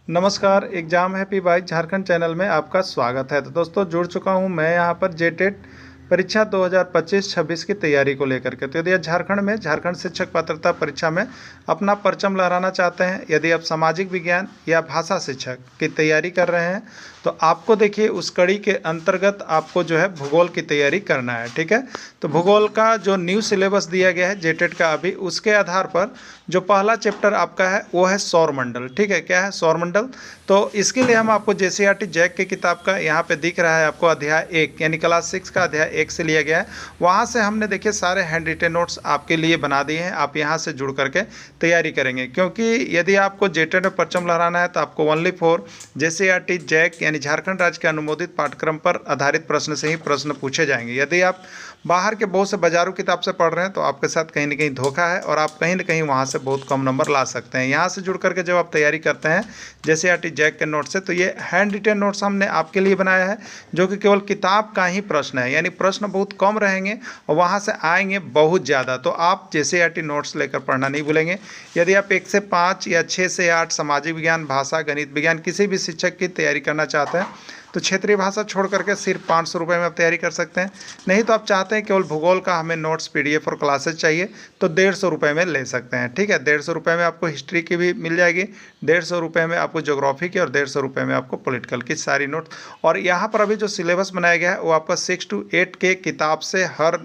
नमस्कार, exam happy bike Jharkhand channel में आपका स्वागत है। तो दोस्तों जुड़ चुका हूं मैं यहां पर जेटेट परीक्षा 2025-26 की तैयारी को लेकर के। तो यदि आप झारखंड में झारखंड शिक्षक पात्रता परीक्षा में अपना परचम लहराना चाहते हैं, यदि आप सामाजिक विज्ञान या भाषा शिक्षक की तैयारी कर रहे हैं, तो आपको देखिए उस कड़ी के अंतर्गत आपको जो है भूगोल की तैयारी करना है। ठीक है, तो भूगोल का जो न्यू सिलेबस दिया गया है जेटेट का अभी, उसके आधार पर जो पहला चैप्टर आपका है वो है सौरमंडल। ठीक है, क्या है सौरमंडल? तो इसके लिए हम आपको जेसीईआरटी जैक की किताब का यहाँ पे दिख रहा है आपको अध्याय 1 यानी क्लास 6 का अध्याय 1 से लिया गया है। वहाँ से हमने देखिए सारे हैंड रिटेन नोट्स आपके लिए बना दिए हैं। आप यहाँ से जुड़ करके तैयारी करेंगे, क्योंकि यदि आपको जेटेट में परचम लहराना है तो आपको ओनली फॉर जेसीईआरटी जैक यानी झारखंड राज्य के अनुमोदित पाठ्यक्रम पर आधारित प्रश्न से ही प्रश्न पूछे जाएंगे। यदि आप बाहर के बहुत से बाजारू किताब से पढ़ रहे हैं तो आपके साथ कहीं ना कहीं धोखा है और आप कहीं ना कहीं वहाँ से बहुत कम नंबर ला सकते हैं। यहाँ से जुड़ करके जब आप तैयारी करते हैं जेसीईआरटी जैक के नोट से, तो ये हैंड रिटेन नोट्स हमने आपके लिए बनाया है, जो कि केवल किताब का ही प्रश्न है, यानी प्रश्न बहुत कम रहेंगे और वहाँ से आएंगे बहुत ज़्यादा। तो आप जेसीईआरटी नोट्स लेकर पढ़ना नहीं भूलेंगे। यदि आप 1 से 5 या 6 से 8 सामाजिक विज्ञान, भाषा, गणित, विज्ञान किसी भी शिक्षक की तैयारी करना चाहते हैं तो क्षेत्रीय भाषा छोड़ करके सिर्फ 500 रुपये में आप तैयारी कर सकते हैं। नहीं तो आप चाहते हैं केवल भूगोल का हमें नोट्स पीडीएफ और क्लासेज चाहिए तो 150 रुपये में ले सकते हैं। ठीक है, 150 रुपये में आपको हिस्ट्री की भी मिल जाएगी, 150 रुपये में आपको ज्योग्राफी की और 150 रुपये में आपको पॉलिटिकल की सारी नोट्स। और यहाँ पर अभी जो सिलेबस बनाया गया है वो आपका 6 to 8 के किताब से हर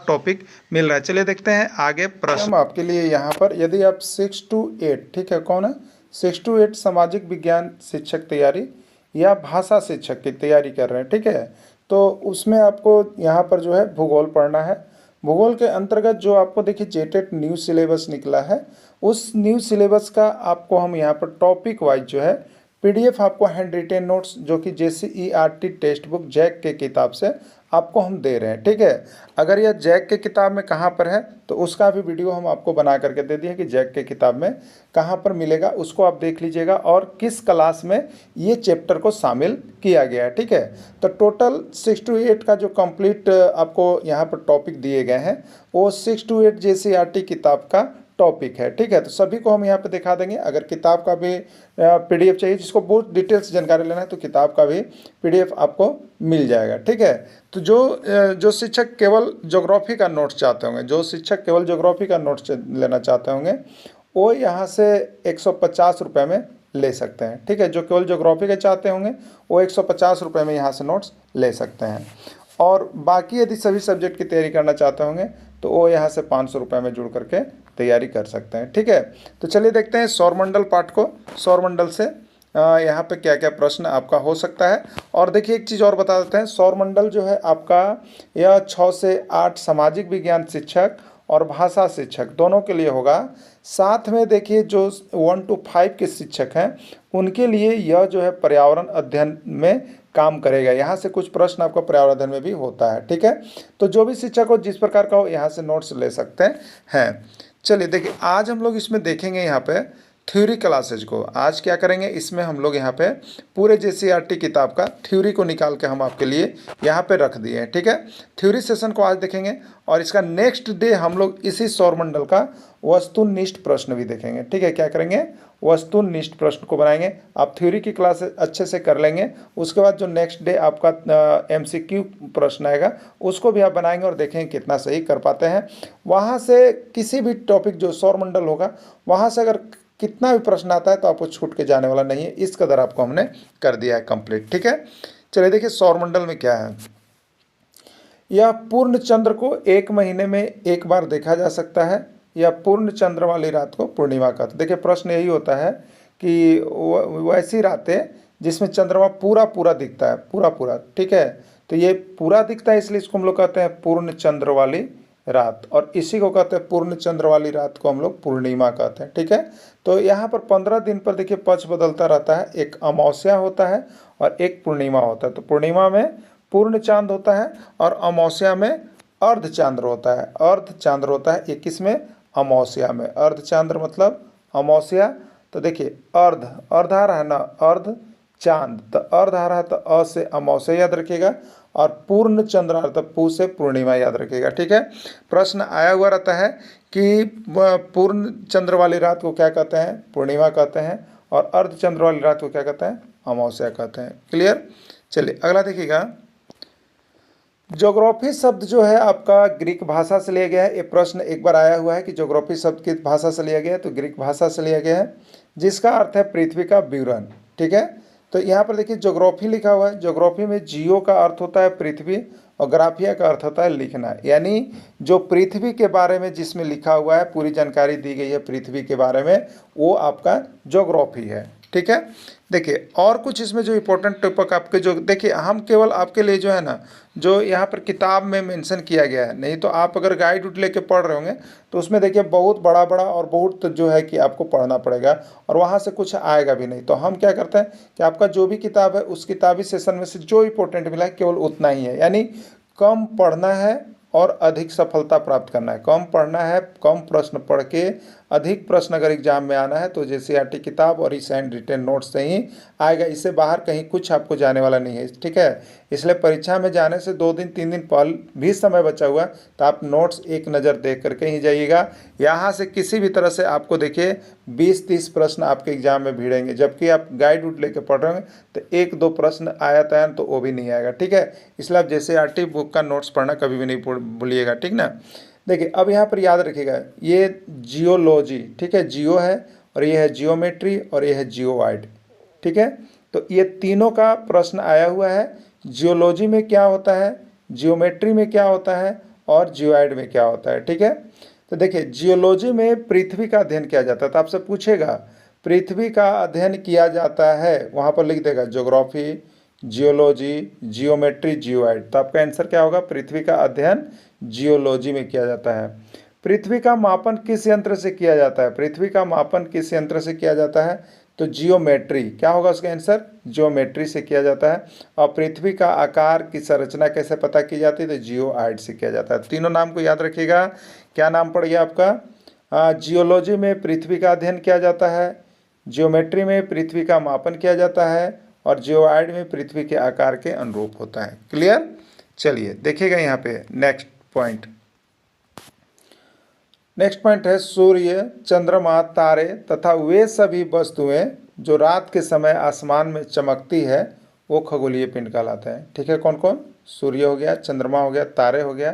टॉपिक मिल रहा है। चलिए देखते हैं आगे प्रश्न हम आपके लिए यहाँ पर, यदि आप 6 to 8, ठीक है, कौन है 6 to 8 सामाजिक विज्ञान शिक्षक तैयारी या भाषा शिक्षक की तैयारी कर रहे हैं, ठीक है, तो उसमें आपको यहाँ पर जो है भूगोल पढ़ना है। भूगोल के अंतर्गत जो आपको देखिए जेटेट न्यू सिलेबस निकला है, उस न्यू सिलेबस का आपको हम यहाँ पर टॉपिक वाइज जो है पीडीएफ आपको हैंड रिटेन नोट्स जो कि जेसीईआरटी टेक्स्ट बुक जैक के किताब से आपको हम दे रहे हैं। ठीक है, अगर यह जैक के किताब में कहाँ पर है तो उसका भी वीडियो हम आपको बना करके दे दिए कि जैक के किताब में कहाँ पर मिलेगा, उसको आप देख लीजिएगा और किस क्लास में ये चैप्टर को शामिल किया गया है। ठीक है, तो टोटल 6 to 8 का जो कंप्लीट आपको यहाँ पर टॉपिक दिए गए हैं वो 6 to 8 जेसीईआरटी किताब का टॉपिक है। ठीक है, तो सभी को हम यहाँ पे दिखा देंगे। अगर किताब का भी पीडीएफ चाहिए, जिसको बहुत डिटेल्स जानकारी लेना है, तो किताब का भी पीडीएफ आपको मिल जाएगा। ठीक है, तो जो शिक्षक केवल ज्योग्राफी का नोट्स चाहते होंगे, जो शिक्षक केवल ज्योग्राफी का नोट्स लेना चाहते होंगे, वो यहाँ से 150 रुपये में ले सकते हैं। ठीक है, जो केवल ज्योग्राफी के चाहते होंगे वो 150 रुपये में यहाँ से नोट्स ले सकते हैं। और बाकी यदि सभी सब्जेक्ट की तैयारी करना चाहते होंगे तो वो यहाँ से 500 रुपये में जुड़ करके तैयारी कर सकते हैं। ठीक है, तो चलिए देखते हैं सौरमंडल पाठ को। सौरमंडल से यहाँ पे क्या क्या प्रश्न आपका हो सकता है। और देखिए एक चीज़ और बता देते हैं, सौरमंडल जो है आपका यह 6 से 8 सामाजिक विज्ञान शिक्षक और भाषा शिक्षक दोनों के लिए होगा। साथ में देखिए जो 1 to 5 के शिक्षक हैं उनके लिए यह जो है पर्यावरण अध्ययन में काम करेगा। यहाँ से कुछ प्रश्न आपका पर्यावरण अध्ययन में भी होता है। ठीक है, तो जो भी शिक्षक हो जिस प्रकार का हो यहाँ से नोट्स ले सकते हैं। चलिए देखिए आज हम लोग इसमें देखेंगे यहाँ पे थ्योरी क्लासेज को। आज क्या करेंगे, इसमें हम लोग यहाँ पे पूरे जेसीईआरटी किताब का थ्योरी को निकाल के हम आपके लिए यहाँ पे रख दिए हैं। ठीक है, थ्योरी सेशन को आज देखेंगे और इसका नेक्स्ट डे हम लोग इसी सौरमंडल का वस्तुनिष्ठ प्रश्न भी देखेंगे। ठीक है, क्या करेंगे, वस्तुनिष्ठ प्रश्न को बनाएंगे। आप थ्योरी की क्लास अच्छे से कर लेंगे, उसके बाद जो नेक्स्ट डे आपका एमसीक्यू प्रश्न आएगा उसको भी आप बनाएंगे और देखेंगे कितना सही कर पाते हैं। वहाँ से किसी भी टॉपिक जो सौरमंडल होगा वहाँ से अगर कितना भी प्रश्न आता है तो आपको छूट के जाने वाला नहीं है, इस कदर आपको हमने कर दिया है कंप्लीट। ठीक है, चलिए देखिए सौरमंडल में क्या है। यह पूर्ण चंद्र को 1 महीने में एक बार देखा जा सकता है या पूर्ण चंद्र वाली रात को पूर्णिमा कहते हैं। देखिए प्रश्न यही होता है कि वैसी रातें जिसमें चंद्रमा पूरा दिखता है, पूरा। ठीक है, तो ये पूरा दिखता है इसलिए इसको हम लोग कहते हैं पूर्ण चंद्र वाली रात, और इसी को कहते हैं पूर्ण चंद्र वाली रात को हम लोग पूर्णिमा कहते हैं। ठीक है, तो यहाँ पर 15 दिन पर देखिए पक्ष बदलता रहता है, एक अमावस्या होता है और एक पूर्णिमा होता है। तो पूर्णिमा में पूर्ण चांद होता है और अमावस्या में अर्ध चांद्र होता है। अर्ध चांद्र होता है ये किसमें, अमावस्या में। अर्ध चांद्र मतलब अमावस्या। तो देखिए अर्ध आ रहा है ना, अर्ध चांद, तो अर्ध आ रहा है तो अ से अमावस्या याद रखिएगा और पूर्ण चंद्र आ रहा है तो पू से पूर्णिमा याद रखिएगा। ठीक है, प्रश्न आया हुआ रहता है कि पूर्ण चंद्र वाली रात को क्या कहते हैं, पूर्णिमा कहते हैं, और अर्धचंद्र वाली रात को क्या कहते हैं, अमावस्या कहते हैं। क्लियर। चलिए अगला देखिएगा, ज्योग्राफी शब्द जो है आपका ग्रीक भाषा से लिया गया है। ये प्रश्न एक बार आया हुआ है कि ज्योग्राफी शब्द किस भाषा से लिया गया है, तो ग्रीक भाषा से लिया गया है, जिसका अर्थ है पृथ्वी का विवरण। ठीक है, तो यहाँ पर देखिए ज्योग्राफी लिखा हुआ है। ज्योग्राफी में जियो का अर्थ होता है पृथ्वी और ग्राफिया का अर्थ होता है लिखना, यानी जो पृथ्वी के बारे में जिसमें लिखा हुआ है, पूरी जानकारी दी गई है पृथ्वी के बारे में, वो आपका ज्योग्राफी है। ठीक है, देखिए और कुछ इसमें जो इम्पोर्टेंट टॉपिक आपके जो देखिए, हम केवल आपके लिए जो है ना, जो यहाँ पर किताब में मेंशन किया गया है, नहीं तो आप अगर गाइड उड लेके पढ़ रहे होंगे तो उसमें देखिए बहुत बड़ा बड़ा और बहुत जो है कि आपको पढ़ना पड़ेगा और वहाँ से कुछ आएगा भी नहीं। तो हम क्या करते हैं कि आपका जो भी किताब है उस किताबी सेशन में से जो इंपॉर्टेंट मिला है केवल उतना ही है, यानी कम पढ़ना है और अधिक सफलता प्राप्त करना है। कम पढ़ना है, कम प्रश्न पढ़ के अधिक प्रश्न अगर एग्जाम में आना है तो जेसीईआरटी किताब और इस एंड रिटन नोट्स से ही आएगा, इससे बाहर कहीं कुछ आपको जाने वाला नहीं है। ठीक है, इसलिए परीक्षा में जाने से 2 दिन 3 दिन पहले भी समय बचा हुआ तो आप नोट्स एक नज़र देख करके ही जाइएगा। यहाँ से किसी भी तरह से आपको देखिए 20-30 प्रश्न आपके एग्जाम में भिड़ेंगे, जबकि आप गाइड उड लेके पढ़ रहे होंगे तो 1-2 प्रश्न आया तय तो वो भी नहीं आएगा। ठीक है, इसलिए आप जेसीईआरटी बुक का नोट्स पढ़ना कभी भी नहीं भूलिएगा। ठीक ना। देखिए अब यहाँ पर याद रखिएगा, ये जियोलॉजी, ठीक है, जियो है और ये है जियोमेट्री और ये है जियोवाइड। ठीक है, तो ये तीनों का प्रश्न आया हुआ है। जियोलॉजी में क्या होता है, जियोमेट्री में क्या होता है और जियोवाइड में क्या होता है। ठीक है, तो देखिए जियोलॉजी में पृथ्वी का अध्ययन किया जाता है, तो आपसे पूछेगा पृथ्वी का अध्ययन किया जाता है, वहाँ पर लिख देगा ज्योग्राफी, जियोलॉजी, जियोमेट्री, जियोवाइड। तो आपका आंसर क्या होगा, पृथ्वी का अध्ययन जियोलॉजी में किया जाता है। पृथ्वी का मापन किस यंत्र से किया जाता है, पृथ्वी का मापन किस यंत्र से किया जाता है, तो जियोमेट्री। क्या होगा उसका आंसर, जियोमेट्री से किया जाता है। और पृथ्वी का आकार की संरचना कैसे पता की जाती है, तो जियोआइड से किया जाता है। तीनों नाम को याद रखिएगा। क्या नाम पड़ गया आपका, जियोलॉजी में पृथ्वी का अध्ययन किया जाता है, जियोमेट्री में पृथ्वी का मापन किया जाता है और जियोआइड में पृथ्वी के आकार के अनुरूप होता है। क्लियर। चलिए देखिएगा यहाँ पे नेक्स्ट पॉइंट। नेक्स्ट पॉइंट है सूर्य, चंद्रमा, तारे तथा वे सभी वस्तुएं जो रात के समय आसमान में चमकती है वो खगोलीय पिंड कहलाते हैं। ठीक है, कौन कौन, सूर्य हो गया, चंद्रमा हो गया, तारे हो गया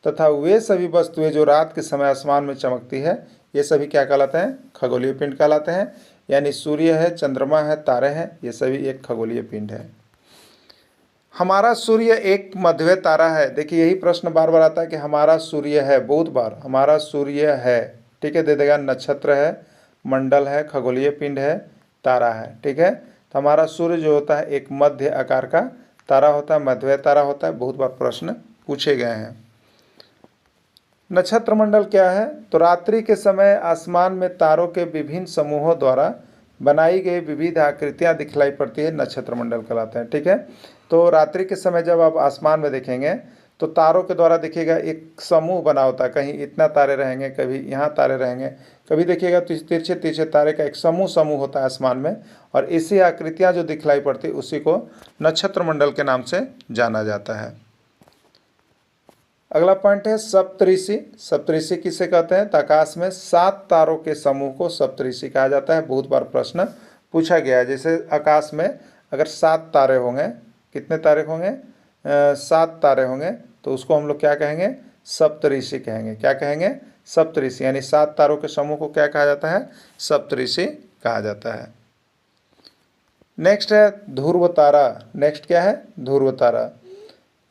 तथा वे सभी वस्तुएं जो रात के समय आसमान में चमकती है, ये सभी क्या कहलाते हैं, खगोलीय पिंड कहलाते हैं। यानी सूर्य है, चंद्रमा है, तारे हैं, ये सभी एक खगोलीय पिंड है। हमारा सूर्य एक मध्य तारा है। देखिए यही प्रश्न बार बार आता है कि हमारा सूर्य है, बहुत बार हमारा सूर्य है। ठीक है, दे देगा नक्षत्र है, मंडल है, खगोलीय पिंड है, तारा है। ठीक है, तो हमारा सूर्य जो होता है एक मध्य आकार का तारा होता है, मध्य तारा होता है, बहुत बार प्रश्न पूछे गए हैं। नक्षत्र मंडल क्या है, तो रात्रि के समय आसमान में तारों के विभिन्न समूहों द्वारा बनाई गई विविध आकृतियां दिखलाई पड़ती है, नक्षत्र मंडल कहलाते हैं। ठीक है, तो रात्रि के समय जब आप आसमान में देखेंगे तो तारों के द्वारा देखिएगा एक समूह बना होता है, कहीं इतना तारे रहेंगे, कभी यहाँ तारे रहेंगे, कभी देखिएगा तो तिरछे तिरछे तारे का एक समूह होता है आसमान में, और इसी आकृतियाँ जो दिखलाई पड़ती है उसी को नक्षत्र मंडल के नाम से जाना जाता है। अगला पॉइंट है सप्तऋषि। सप्तऋषि किसे कहते हैं, तो आकाश में 7 तारों के समूह को सप्तऋषि कहा जाता है। बहुत बार प्रश्न पूछा गया है, जैसे आकाश में अगर 7 तारे होंगे, कितने तारे होंगे, 7 तारे होंगे, तो उसको हम लोग क्या कहेंगे, सप्तऋषि कहेंगे। क्या कहेंगे, सप्तऋषि, यानी 7 तारों के समूह को क्या कहा जाता है, सप्तऋषि कहा जाता है। नेक्स्ट है ध्रुव तारा। नेक्स्ट क्या है, ध्रुव तारा।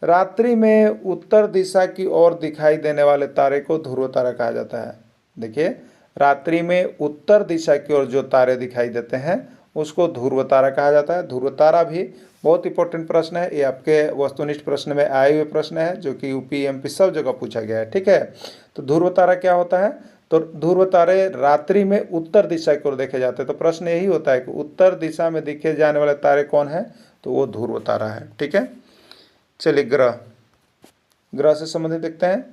रात्रि में उत्तर दिशा की ओर दिखाई देने वाले तारे को ध्रुव तारा कहा जाता है। देखिए रात्रि में उत्तर दिशा की ओर जो तारे दिखाई देते हैं उसको ध्रुव तारा कहा जाता है। ध्रुव तारा भी बहुत इंपॉर्टेंट प्रश्न है, ये आपके वस्तुनिष्ठ प्रश्न में आए हुए प्रश्न है जो कि यूपी एमपी सब जगह पूछा गया है। ठीक है, तो ध्रुव तारा क्या होता है, तो ध्रुव तारे रात्रि में उत्तर दिशा की ओर देखे जाते हैं। तो प्रश्न यही होता है कि उत्तर दिशा में दिखे जाने वाले तारे कौन है, तो वो ध्रुव तारा है। ठीक है, चलिए ग्रह से संबंधित देखते हैं।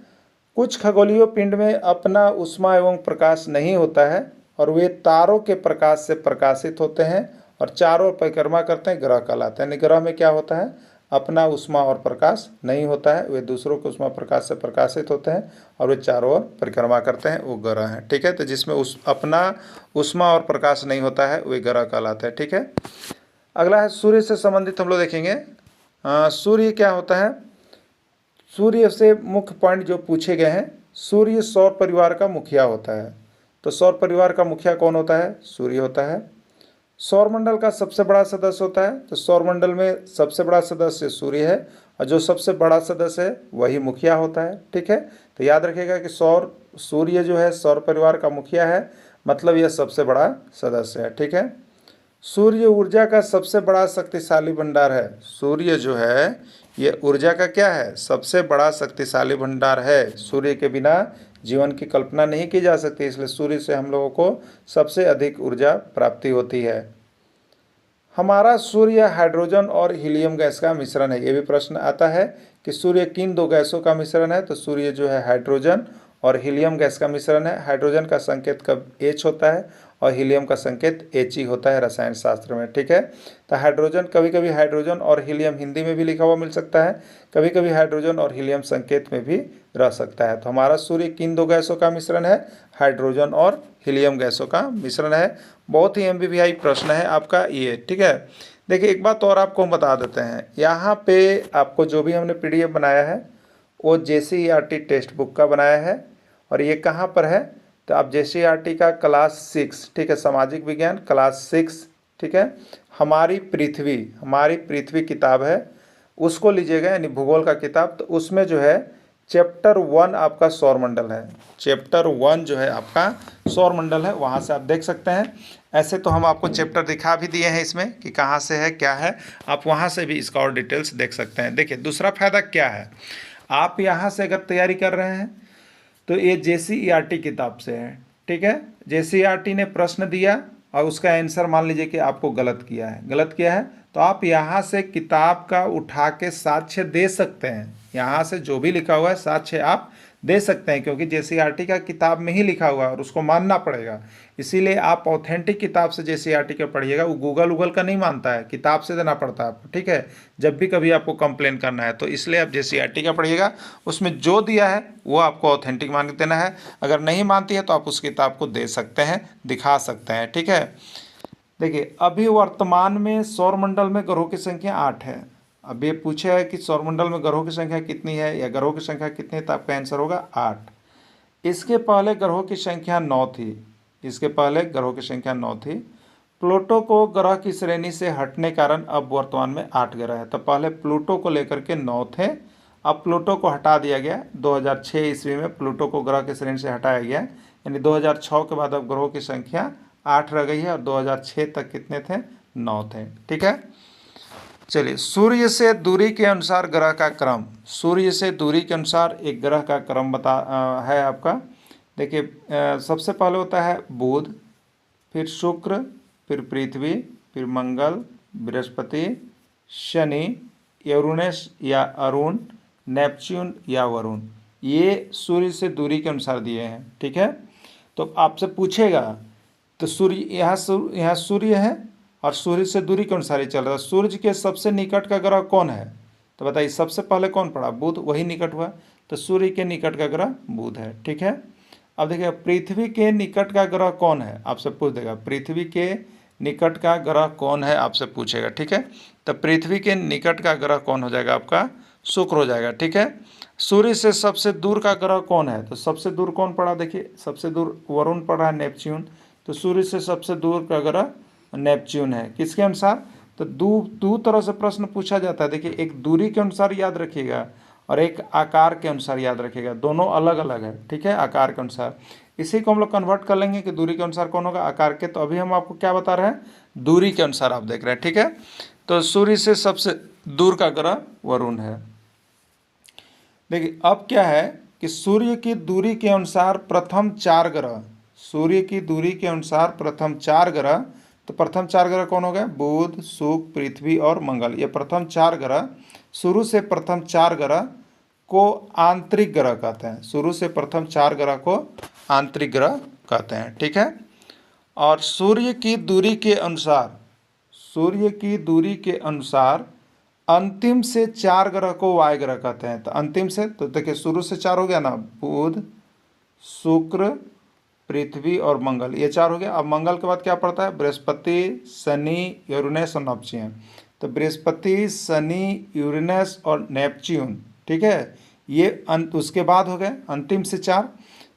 कुछ खगोलीय पिंड में अपना ऊष्मा एवं प्रकाश नहीं होता है और वे तारों के प्रकाश से प्रकाशित होते हैं और चारों ओर परिक्रमा करते हैं, ग्रह कहलाते हैं। यानी ग्रह में क्या होता है, अपना ऊष्मा और प्रकाश नहीं होता है, वे दूसरों के ऊष्मा प्रकाश से प्रकाशित होते हैं और वे चारों ओर परिक्रमा करते हैं, वो ग्रह हैं। ठीक है, तो जिसमें अपना ऊष्मा और प्रकाश नहीं होता है वे ग्रह कहलाते हैं। ठीक है, अगला है सूर्य से संबंधित हम लोग देखेंगे। सूर्य क्या होता है, सूर्य से मुख्य पॉइंट जो पूछे गए हैं, सूर्य सौर परिवार का मुखिया होता है। तो सौर परिवार का मुखिया कौन होता है, सूर्य होता है। सौरमंडल का सबसे बड़ा सदस्य होता है, तो सौरमंडल में सबसे बड़ा सदस्य सूर्य है और जो सबसे बड़ा सदस्य है वही मुखिया होता है। ठीक है, तो याद रखिएगा कि सूर्य जो है सौर परिवार का मुखिया है, मतलब यह सबसे बड़ा सदस्य है। ठीक है, सूर्य ऊर्जा का सबसे बड़ा शक्तिशाली भंडार है। सूर्य जो है ये ऊर्जा का क्या है, सबसे बड़ा शक्तिशाली भंडार है। सूर्य के बिना जीवन की कल्पना नहीं की जा सकती, इसलिए सूर्य से हम लोगों को सबसे अधिक ऊर्जा प्राप्ति होती है। हमारा सूर्य हाइड्रोजन और हीलियम गैस का मिश्रण है। ये भी प्रश्न आता है कि सूर्य किन दो गैसों का मिश्रण है, तो सूर्य जो है हाइड्रोजन और हीलियम गैस का मिश्रण है। हाइड्रोजन का संकेत कब H होता है और हीलियम का संकेत He होता है रसायन शास्त्र में। ठीक है, तो हाइड्रोजन, कभी कभी हाइड्रोजन और हीलियम हिंदी में भी लिखा हुआ मिल सकता है, कभी कभी हाइड्रोजन और हीलियम संकेत में भी रह सकता है। तो हमारा सूर्य किन दो गैसों का मिश्रण है, हाइड्रोजन और हीलियम गैसों का मिश्रण है। बहुत ही MBBI प्रश्न है आपका ये। ठीक है, देखिए एक बात और आपको हम बता देते हैं, यहाँ पे आपको जो भी हमने PDF बनाया है वो JCERT टेक्स्ट बुक का बनाया है और ये कहाँ पर है, तो आप JCERT का क्लास 6, ठीक है, सामाजिक विज्ञान क्लास 6, ठीक है, हमारी पृथ्वी किताब है, उसको लीजिएगा, यानी भूगोल का किताब। तो उसमें जो है चैप्टर 1 आपका सौरमंडल है, चैप्टर 1 जो है आपका सौरमंडल है, वहाँ से आप देख सकते हैं। ऐसे तो हम आपको चैप्टर दिखा भी दिए हैं इसमें कि कहाँ से है क्या है, आप वहाँ से भी इसका और डिटेल्स देख सकते हैं। देखिए दूसरा फायदा क्या है, आप यहाँ से अगर तैयारी कर रहे हैं तो ये JCERT किताब से है। ठीक है, JCERT ने प्रश्न दिया और उसका आंसर मान लीजिए कि आपको गलत किया है, तो आप यहाँ से किताब का उठा के साक्ष्य दे सकते हैं। यहाँ से जो भी लिखा हुआ है साक्ष्य आप दे सकते हैं, क्योंकि JCERT का किताब में ही लिखा हुआ है और उसको मानना पड़ेगा। इसीलिए आप ऑथेंटिक किताब से JCERT का पढ़िएगा, वो गूगल का नहीं मानता है, किताब से देना पड़ता है आपको। ठीक है, जब भी कभी आपको कंप्लेन करना है तो इसलिए आप JCERT का पढ़िएगा, उसमें जो दिया है वो आपको ऑथेंटिक मान के देना है। अगर नहीं मानती है तो आप उस किताब को दे सकते हैं, दिखा सकते हैं। ठीक है, देखिए अभी वर्तमान में सौरमंडल में ग्रहों की संख्या 8 है। अब ये पूछा है कि सौरमंडल में ग्रहों की संख्या कितनी है या ग्रहों की संख्या कितनी है, तो आपका आंसर होगा 8। इसके पहले ग्रहों की संख्या 9 थी, इसके पहले ग्रहों की संख्या 9 थी। प्लूटो को ग्रह की श्रेणी से हटने कारण अब वर्तमान में 8 ग्रह है। तो पहले प्लूटो को लेकर के 9 थे, अब प्लूटो को हटा दिया गया। 2006 ईस्वी में प्लूटो को ग्रह की श्रेणी से हटाया गया, यानी 2006 के बाद अब ग्रहों की संख्या 8 रह गई है और 2006 तक कितने थे, 9 थे। ठीक है, चलिए सूर्य से दूरी के अनुसार ग्रह का क्रम, सूर्य से दूरी के अनुसार एक ग्रह का क्रम है आपका। देखिए सबसे पहले होता है बुध, फिर शुक्र, फिर पृथ्वी, फिर मंगल, बृहस्पति, शनि, यूरेनस या अरुण, नेपच्यून या वरुण। ये सूर्य से दूरी के अनुसार दिए हैं। ठीक है, तो आपसे पूछेगा तो सूर्य यहाँ सूर्य है और सूर्य से दूरी के अनुसार ही चल रहा है। सूर्य के सबसे निकट का ग्रह कौन है, तो बताइए सबसे पहले कौन पड़ा, बुध, वही निकट हुआ, तो सूर्य के निकट का ग्रह बुध है। ठीक है, अब देखिए पृथ्वी के निकट का ग्रह कौन है, आपसे पूछ देगा पृथ्वी के निकट का ग्रह कौन है, आपसे पूछेगा। ठीक है, तो पृथ्वी के निकट का ग्रह कौन हो जाएगा, आपका शुक्र हो जाएगा। ठीक है, सूर्य से सबसे दूर का ग्रह कौन है, तो सबसे दूर कौन पड़ा, देखिए सबसे दूर वरुण पड़ा है, नेपच्यून। तो सूर्य से सबसे दूर का ग्रह नेपच्यून है। किसके अनुसार, तो दो तरह से प्रश्न पूछा जाता है। देखिए एक दूरी के अनुसार याद रखिएगा और एक आकार के अनुसार याद रखिएगा, दोनों अलग अलग है। ठीक है, आकार के अनुसार, इसी को हम लोग कन्वर्ट कर लेंगे कि दूरी के अनुसार कौन होगा, आकार के। तो अभी हम आपको क्या बता रहे हैं, दूरी के अनुसार आप देख रहे हैं। ठीक है, तो सूर्य से सबसे दूर का ग्रह वरुण है। देखिए अब क्या है कि सूर्य की दूरी के अनुसार प्रथम 4 ग्रह, सूर्य की दूरी के अनुसार प्रथम 4 ग्रह, तो प्रथम 4 ग्रह कौन हो गए, बुध, शुक्र, पृथ्वी और मंगल। ये प्रथम 4 ग्रह, शुरू से प्रथम 4 ग्रह को आंतरिक ग्रह कहते हैं, शुरू से प्रथम 4 ग्रह को आंतरिक ग्रह कहते हैं। ठीक है, और सूर्य की दूरी के अनुसार, सूर्य की दूरी के अनुसार अंतिम से 4 ग्रह को वायु ग्रह कहते हैं। तो अंतिम से, तो देखिए शुरू से 4 हो गया ना, बुध, शुक्र, पृथ्वी और मंगल, ये 4 हो गया। अब मंगल के बाद क्या पड़ता है, बृहस्पति, शनि, यूरेनस और नेपच्यून। तो बृहस्पति, शनि, यूरेनस और नेपच्यून, ठीक है, ये उसके बाद हो गए अंतिम से 4।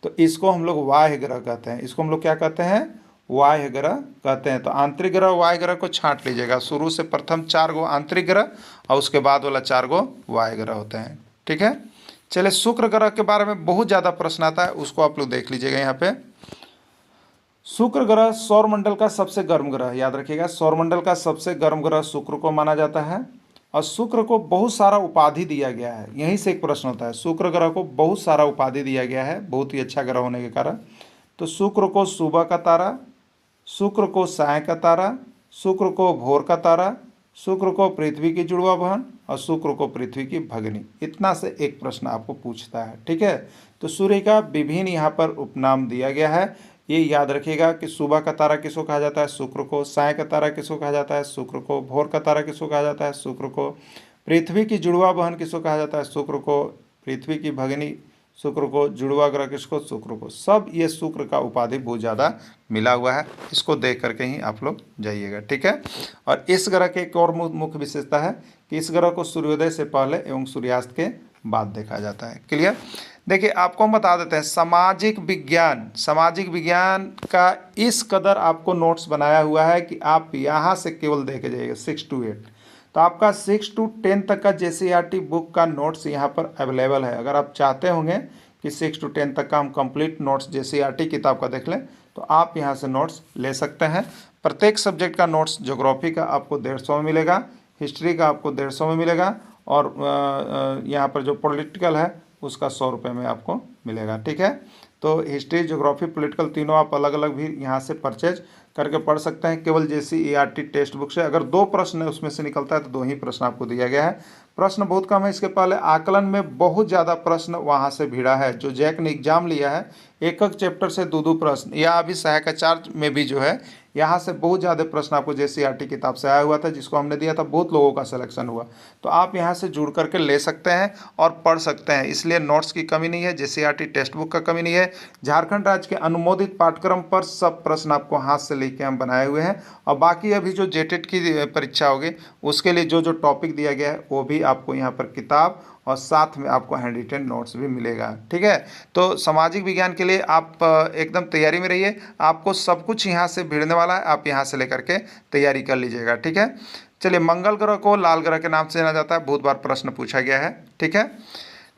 तो इसको हम लोग वाह्य ग्रह कहते हैं। इसको हम लोग क्या कहते हैं, वाह्य ग्रह कहते हैं। तो आंतरिक ग्रह वाह्य ग्रह को छांट लीजिएगा। शुरू से प्रथम 4 गो आंतरिक ग्रह और उसके बाद वाला 4 गो वाह्य ग्रह होते हैं, ठीक है। चलिए, शुक्र ग्रह के बारे में बहुत ज़्यादा प्रश्न आता है, उसको आप लोग देख लीजिएगा यहाँ पे। शुक्र ग्रह सौरमंडल का सबसे गर्म ग्रह, याद रखिएगा, सौरमंडल का सबसे गर्म ग्रह शुक्र को माना जाता है। और शुक्र को बहुत सारा उपाधि दिया गया है। यहीं से एक प्रश्न होता है, शुक्र ग्रह को बहुत सारा उपाधि दिया गया है, बहुत ही अच्छा ग्रह होने के कारण। तो शुक्र को सुबह का तारा, शुक्र को साय का तारा, शुक्र को भोर का तारा, शुक्र को पृथ्वी की जुड़वा बहन और शुक्र को पृथ्वी की भगनी। इतना से एक प्रश्न आपको पूछता है, ठीक है। तो सूर्य का विभिन्न यहाँ पर उपनाम दिया गया है। ये याद रखिएगा कि सुबह का तारा किसको कहा जाता है, शुक्र को। साय का तारा किसको कहा जाता है, शुक्र को। भोर का तारा किसको कहा जाता है, शुक्र को। पृथ्वी की जुड़वा बहन किसको कहा जाता है, शुक्र को। पृथ्वी की भगनी शुक्र को। जुड़वा ग्रह किसको, शुक्र को। सब ये शुक्र का उपाधि बहुत ज़्यादा मिला हुआ है, इसको देख करके ही आप लोग जाइएगा, ठीक है। और इस ग्रह की एक और मुख्य विशेषता है कि इस ग्रह को सूर्योदय से पहले एवं सूर्यास्त के बाद देखा जाता है। क्लियर। देखिए, आपको हम बता देते हैं, सामाजिक विज्ञान का इस कदर आपको नोट्स बनाया हुआ है कि आप यहाँ से केवल देखे जाइएगा 6 to 8। तो आपका 6 to 10 तक का JCERT बुक का नोट्स यहाँ पर अवेलेबल है। अगर आप चाहते होंगे कि 6 to 10 तक का हम कंप्लीट नोट्स JCERT किताब का देख लें, तो आप यहाँ से नोट्स ले सकते हैं। प्रत्येक सब्जेक्ट का नोट्स, ज्योग्राफी का आपको 150 में मिलेगा, हिस्ट्री का आपको 150 में मिलेगा, और यहाँ पर जो पॉलिटिकल है उसका 100 रुपये में आपको मिलेगा, ठीक है। तो हिस्ट्री, ज्योग्राफी, पॉलिटिकल तीनों आप अलग अलग भी यहाँ से परचेज करके पढ़ सकते हैं, केवल JCERT टेक्स्ट बुक से। अगर 2 प्रश्न उसमें से निकलता है तो 2 ही प्रश्न आपको दिया गया है। प्रश्न बहुत कम है। इसके पहले आकलन में बहुत ज़्यादा प्रश्न वहाँ से भिड़ा है। जो जैक ने एग्जाम लिया है, एक चैप्टर से 2 प्रश्न, या अभी सहायक आचार्य में भी जो है यहाँ से बहुत ज़्यादा प्रश्न आपको JCERT किताब से आया हुआ था, जिसको हमने दिया था, बहुत लोगों का सिलेक्शन हुआ। तो आप यहाँ से जुड़ करके ले सकते हैं और पढ़ सकते हैं। इसलिए नोट्स की कमी नहीं है, JCERT टेक्स्ट बुक का कमी नहीं है। झारखंड राज्य के अनुमोदित पाठ्यक्रम पर सब प्रश्न आपको हाथ से लेके हम बनाए हुए हैं। और बाकी अभी जो JTET की परीक्षा होगी उसके लिए जो जो टॉपिक दिया गया है वो भी आपको यहाँ पर किताब और साथ में आपको हैंड रिटन नोट्स भी मिलेगा, ठीक है। तो सामाजिक विज्ञान के लिए आप एकदम तैयारी में रहिए। आपको सब कुछ यहाँ से भिड़ने वाला है, आप यहाँ से लेकर के तैयारी कर लीजिएगा, ठीक है। चलिए, मंगल ग्रह को लाल ग्रह के नाम से जाना जाता है, बहुत बार प्रश्न पूछा गया है, ठीक है।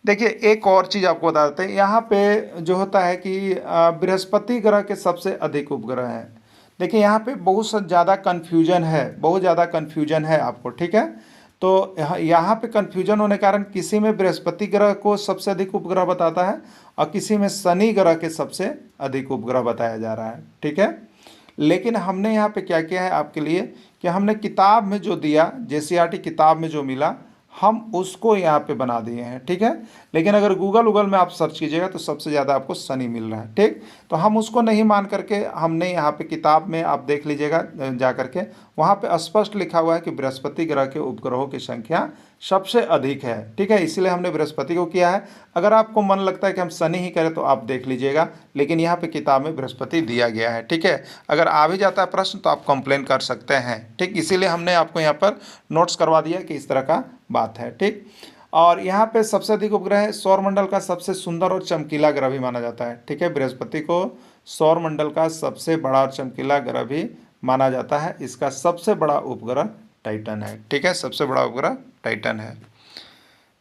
देखिए, एक और चीज़ आपको बता देते हैं, यहाँ पे जो होता है कि बृहस्पति ग्रह के सबसे अधिक उपग्रह हैं। देखिए, यहाँ पे बहुत ज़्यादा कन्फ्यूजन है आपको, ठीक है। तो यहाँ पे कन्फ्यूजन होने के कारण किसी में बृहस्पति ग्रह को सबसे अधिक उपग्रह बताता है और किसी में शनि ग्रह के सबसे अधिक उपग्रह बताया जा रहा है, ठीक है। लेकिन हमने यहाँ पे क्या किया है आपके लिए कि हमने किताब में जो दिया, JCERT किताब में जो मिला, हम उसको यहाँ पे बना दिए हैं, ठीक है। लेकिन अगर गूगल में आप सर्च कीजिएगा तो सबसे ज़्यादा आपको शनि मिल रहा है, ठीक। तो हम उसको नहीं मान करके हमने यहाँ पे किताब में आप देख लीजिएगा जा करके, वहाँ पे स्पष्ट लिखा हुआ है कि बृहस्पति ग्रह के उपग्रहों की संख्या सबसे अधिक है, ठीक है। इसलिए हमने बृहस्पति को किया है। अगर आपको मन लगता है कि हम शनि ही करें तो आप देख लीजिएगा, लेकिन यहाँ पे किताब में बृहस्पति दिया गया है, ठीक है। अगर आ भी जाता है प्रश्न तो आप कंप्लेन कर सकते हैं, ठीक। इसीलिए हमने आपको यहाँ पर नोट्स करवा दिया कि इस तरह का बात है, ठीक। और यहाँ पे सबसे अधिक उपग्रह है, सौरमंडल का सबसे सुंदर और चमकीला ग्रह भी माना जाता है, ठीक है। बृहस्पति को सौरमंडल का सबसे बड़ा और चमकीला ग्रह भी माना जाता है। इसका सबसे बड़ा उपग्रह टाइटन है, ठीक है। सबसे बड़ा उपग्रह टाइटन है।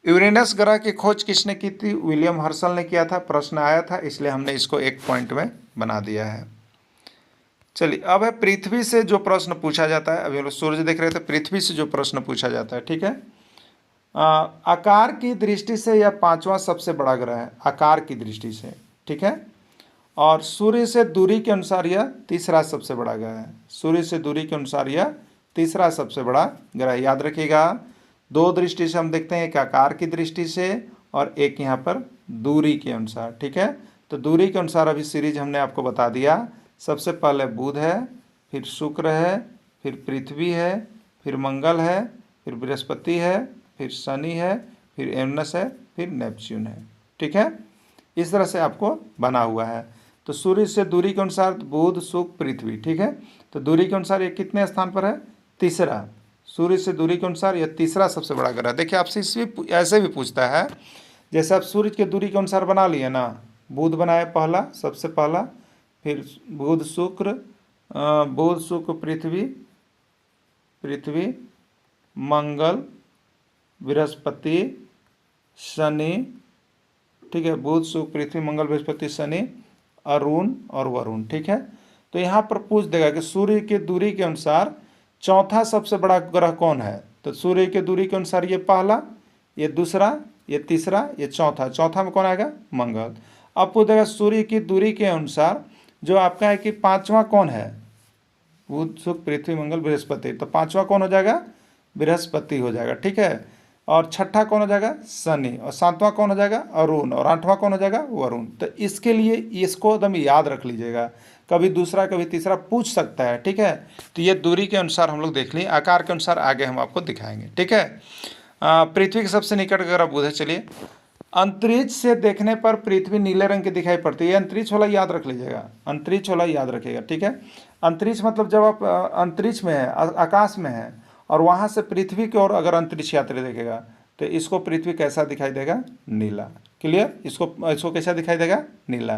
यूरेनस ग्रह की खोज किसने की थी, विलियम हर्शल ने किया था। प्रश्न आया था, इसलिए हमने इसको एक पॉइंट में बना दिया है। चलिए, अब है पृथ्वी से जो प्रश्न पूछा जाता है। अभी हम लोग सूर्य देख रहे थे, पृथ्वी से जो प्रश्न पूछा जाता है, ठीक है। आकार की दृष्टि से यह 5वां सबसे बड़ा ग्रह है, आकार की दृष्टि से, ठीक है। और सूर्य से दूरी के अनुसार यह 3रा सबसे बड़ा ग्रह है। सूर्य से दूरी के अनुसार यह 3रा सबसे बड़ा ग्रह है। याद रखिएगा, 2 दृष्टि से हम देखते हैं, एक आकार की दृष्टि से और एक यहाँ पर दूरी के अनुसार, ठीक है। तो दूरी के अनुसार अभी सीरीज हमने आपको बता दिया। सबसे पहले बुध है, फिर शुक्र है, फिर पृथ्वी है, फिर मंगल है, फिर बृहस्पति है, फिर शनि है, फिर यूरेनस है, फिर नेपच्यून है। ठीक है, इस तरह से आपको बना हुआ है। तो सूर्य से दूरी के अनुसार बुध, शुक्र, पृथ्वी। ठीक है, तो दूरी के अनुसार ये कितने स्थान पर है? तीसरा। सूर्य से दूरी के अनुसार यह तीसरा सबसे बड़ा ग्रह। देखिए आपसे इसमें ऐसे भी पूछता है, जैसे आप सूर्य की दूरी के अनुसार बना लिए ना, बुध बनाए पहला, सबसे पहला, फिर बुध शुक्र, पृथ्वी, मंगल, बृहस्पति, शनि। ठीक है, बुध शुक्र पृथ्वी मंगल बृहस्पति शनि, अरुण और वरुण। ठीक है, तो यहाँ पर पूछ देगा कि सूर्य की दूरी के अनुसार चौथा सबसे बड़ा ग्रह कौन है। तो सूर्य की दूरी के अनुसार ये पहला, ये दूसरा, ये तीसरा, ये चौथा। चौथा में कौन आएगा? मंगल। अब पूछेगा सूर्य की दूरी के अनुसार जो आपका है कि पांचवा कौन है? बुध शुक्र पृथ्वी मंगल बृहस्पति। तो पांचवा कौन हो जाएगा? बृहस्पति हो जाएगा। ठीक है, और छठा कौन हो जाएगा? शनि। और सातवां कौन हो जाएगा? अरुण। और आठवां कौन हो जाएगा? वरुण। तो इसके लिए इसको एकदम याद रख लीजिएगा, कभी दूसरा कभी तीसरा पूछ सकता है। ठीक है, तो ये दूरी के अनुसार हम लोग देख लिए, आकार के अनुसार आगे हम आपको दिखाएंगे। ठीक है, पृथ्वी के सबसे निकट ग्रह बुध है। चलिए, अंतरिक्ष से देखने पर पृथ्वी नीले रंग की दिखाई पड़ती है। अंतरिक्ष वाला याद रख लीजिएगा, अंतरिक्ष वाला याद रखिएगा। ठीक है, अंतरिक्ष मतलब जब आप अंतरिक्ष में है, आकाश में है, और वहाँ से पृथ्वी की ओर अगर अंतरिक्ष यात्री देखेगा तो इसको पृथ्वी कैसा दिखाई देगा? नीला। क्लियर? इसको कैसा दिखाई देगा? नीला,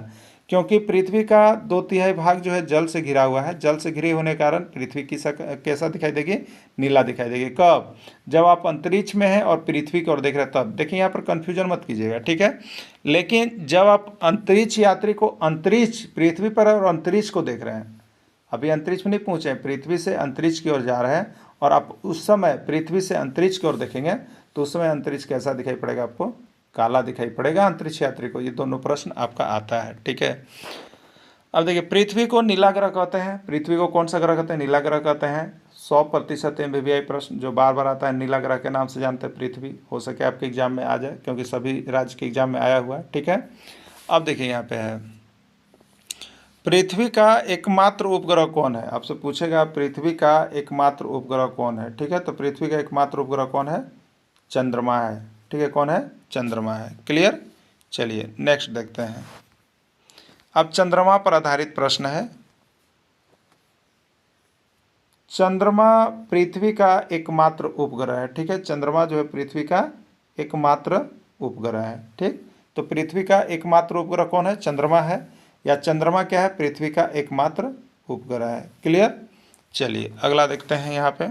क्योंकि पृथ्वी का 2/3 भाग जो है जल से घिरा हुआ है। जल से घिरे होने के कारण पृथ्वी कैसा दिखाई देगी? नीला दिखाई देगी। कब? जब आप अंतरिक्ष में हैं और पृथ्वी की ओर देख रहे हैं तब। देखिए यहाँ पर कन्फ्यूजन मत कीजिएगा। ठीक है, लेकिन जब आप अंतरिक्ष यात्री को, अंतरिक्ष पृथ्वी पर है और अंतरिक्ष को देख रहे हैं, अभी अंतरिक्ष में नहीं पहुँचे, पृथ्वी से अंतरिक्ष की ओर जा रहे हैं, और आप उस समय पृथ्वी से अंतरिक्ष की ओर देखेंगे तो उस समय अंतरिक्ष कैसा दिखाई पड़ेगा? आपको काला दिखाई पड़ेगा अंतरिक्ष यात्री को। ये दोनों प्रश्न आपका आता है। ठीक है, अब देखिए, पृथ्वी को नीला ग्रह कहते हैं। पृथ्वी को कौन सा ग्रह कहते हैं? नीला ग्रह कहते हैं। 100% MBBI प्रश्न जो बार बार आता है, नीला ग्रह के नाम से जानते हैं पृथ्वी। हो सके आपके एग्जाम में आ जाए, क्योंकि सभी राज्य के एग्जाम में आया हुआ है। ठीक है, अब देखिए यहाँ पे है, पृथ्वी का एकमात्र उपग्रह कौन है? आपसे पूछेगा पृथ्वी का एकमात्र उपग्रह कौन है। ठीक है, तो पृथ्वी का एकमात्र उपग्रह कौन है? चंद्रमा है। ठीक है, कौन है? चंद्रमा है। क्लियर? चलिए नेक्स्ट देखते हैं। अब चंद्रमा पर आधारित प्रश्न है। चंद्रमा पृथ्वी का एकमात्र उपग्रह है। ठीक है, चंद्रमा जो है पृथ्वी का एकमात्र उपग्रह है। ठीक, तो पृथ्वी का एकमात्र उपग्रह कौन है? चंद्रमा है, या चंद्रमा क्या है? पृथ्वी का एकमात्र उपग्रह है। क्लियर? चलिए अगला देखते हैं। यहाँ पे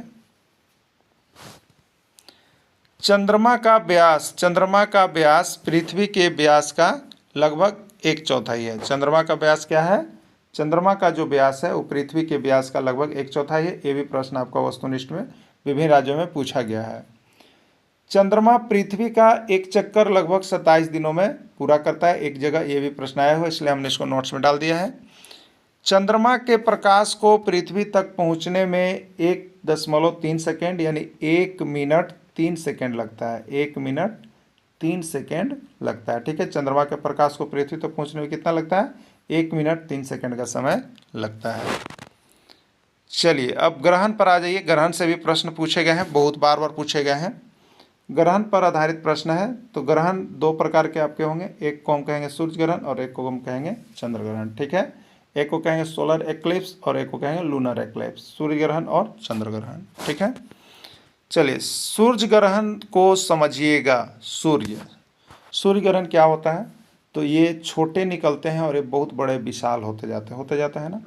चंद्रमा का व्यास पृथ्वी के व्यास का लगभग 1/4 है। चंद्रमा का व्यास क्या है? चंद्रमा का जो व्यास है वो पृथ्वी के व्यास का लगभग 1/4 है। ये भी प्रश्न आपका वस्तुनिष्ठ में विभिन्न राज्यों में पूछा गया है। चंद्रमा पृथ्वी का एक चक्कर लगभग 27 दिनों में पूरा करता है। एक जगह ये भी प्रश्न आया हुआ है, इसलिए हमने इसको नोट्स में डाल दिया है। चंद्रमा के प्रकाश को पृथ्वी तक पहुंचने में 1.3 सेकेंड यानी 1 मिनट 3 सेकेंड लगता है। 1 मिनट 3 सेकेंड लगता है। ठीक है, चंद्रमा के प्रकाश को पृथ्वी तक पहुंचने में कितना लगता है? 1 मिनट 3 सेकेंड का समय लगता है। चलिए अब ग्रहण पर आ जाइए। ग्रहण से भी प्रश्न पूछे गए हैं, बहुत बार पूछे गए हैं। ग्रहण पर आधारित प्रश्न है। तो ग्रहण 2 प्रकार के आपके होंगे, एक को हम कहेंगे सूर्य ग्रहण और एक को हम कहेंगे चंद्र ग्रहण। ठीक है, एक को कहेंगे सोलर एक्लिप्स और एक को कहेंगे लूनर एक्लिप्स। सूर्य ग्रहण और चंद्र ग्रहण। ठीक है, चलिए सूर्य ग्रहण को समझिएगा। सूर्य ग्रहण क्या होता है? तो ये छोटे निकलते हैं और ये बहुत बड़े विशाल होते जाते हैं ना।